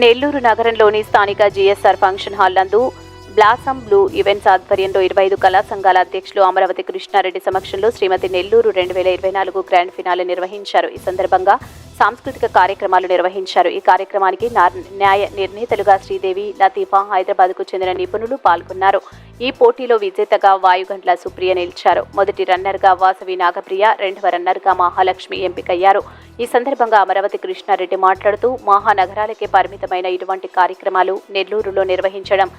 నెల్లూరు నగరంలోని స్థానిక GSR function hall నందు బ్లాసమ్ బ్లూ ఈవెంట్స్ ఆధ్వర్యంలో 25 కళా సంఘాల అధ్యక్షులు అమరావతి కృష్ణారెడ్డి సమక్షంలో శ్రీమతి నెల్లూరు 2024 గ్రాండ్ ఫినాలే నిర్వహించారు. ఈ సందర్భంగా సాంస్కృతిక కార్యక్రమాలు నిర్వహించారు. ఈ కార్యక్రమానికి న్యాయ నిర్ణేతలుగా శ్రీదేవి, లతీఫా, హైదరాబాద్కు చెందిన నిపుణులు పాల్గొన్నారు. ఈ పోటీలో విజేతగా వాయుగంట్ల సుప్రియ నిలిచారు. మొదటి రన్నర్గా వాసవి నాగప్రియ, రెండవ రన్నర్గా మహాలక్ష్మి ఎంపికయ్యారు. ఈ సందర్భంగా అమరావతి కృష్ణారెడ్డి మాట్లాడుతూ మహానగరాలకే పరిమితమైన ఇటువంటి కార్యక్రమాలు నెల్లూరులో నిర్వహించడం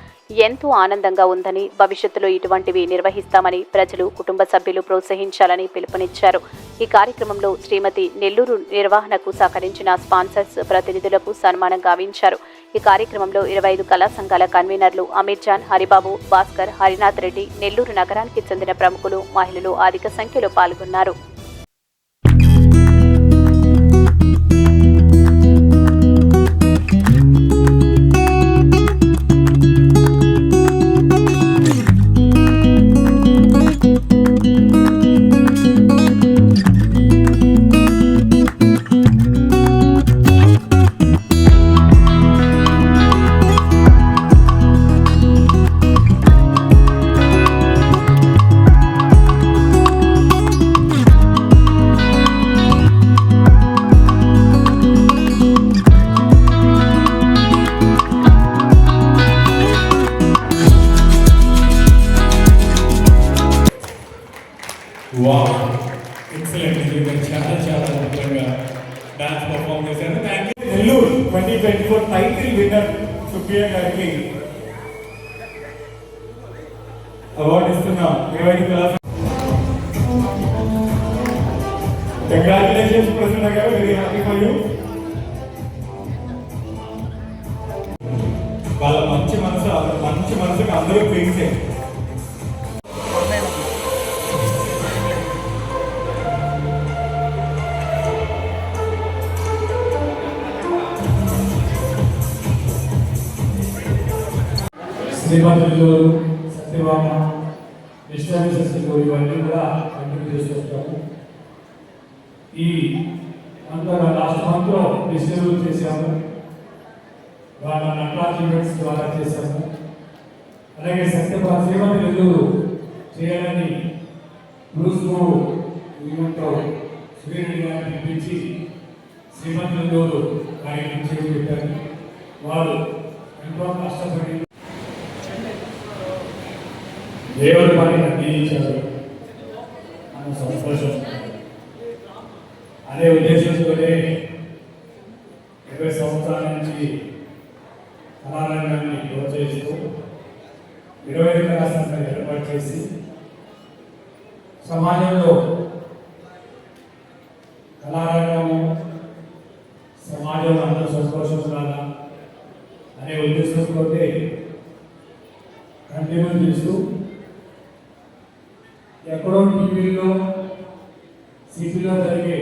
ఎంతో ఆనందంగా ఉందని, భవిష్యత్తులో ఇటువంటివి నిర్వహిస్తామని ప్రజలు, కుటుంబ సభ్యులు ప్రోత్సహించాలని పిలుపునిచ్చారు. ఈ కార్యక్రమంలో శ్రీమతి నెల్లూరు నిర్వహణకు సహకరించిన స్పాన్సర్స్, ప్రతినిధులకు సన్మానం గావించారు. ఈ కార్యక్రమంలో 25 కళా సంఘాల కన్వీనర్లు అమీర్జాన్, హరిబాబు, భాస్కర్, హరినాథ్ రెడ్డి, నెల్లూరు నగరానికి చెందిన ప్రముఖులు, మహిళలు అధిక సంఖ్యలో పాల్గొన్నారు. ఎక్సలెంట్, చాలా అద్భుతంగా డాన్స్ పర్ఫామ్ చేశారు. Thank you. Nellore 2024 title winner Supriya గారికి అవార్డు ఇస్తున్నాం. 25 కళా కంగ్రాచులేషన్స్ ప్రసన్న గారు, వెరీ హ్యాపీ ఫర్ యూ. వాళ్ళ మంచి మనసుకి అందరూ ప్రేమించే శ్రీమంతులు, సత్యభామ, విశ్వామిత్రులు ఇవన్నీ కూడా కంటిన్యూ చేసుకుంటాము. ఈ లాస్ట్ మంత్లో డిస్ట్రిబ్యూట్ చేశాము, వాళ్ళ నట్లాజ్ ఈవెంట్స్ ద్వారా చేశాము. అలాగే సత్యభామ శ్రీమంతి నెల్లూరు చేయాలని బ్లూస్లో ఈవెంట్లో శ్రీరెడ్డి గారిని పిలిపించి శ్రీమంతి నెల్లూరు కార్యక్రమం చేసి పెట్టారు. వారు ఎంతో కష్టపడి దేవుడి పని అందించారు అన్న సంతోషం. అనే ఉద్దేశంతోనే 20 సంవత్సరాల నుంచి కళారంగాన్ని ప్రోత్సహిస్తూ 25 కళా సంఘాలు ఏర్పాటు చేసి సమాజంలో కళారంగము సమాజంలో అందరూ సంతోషంగా అనే ఉద్దేశంతో కంటిన్యూ చేస్తూ ఎక్కడో టీవీలో సిటీలో జరిగే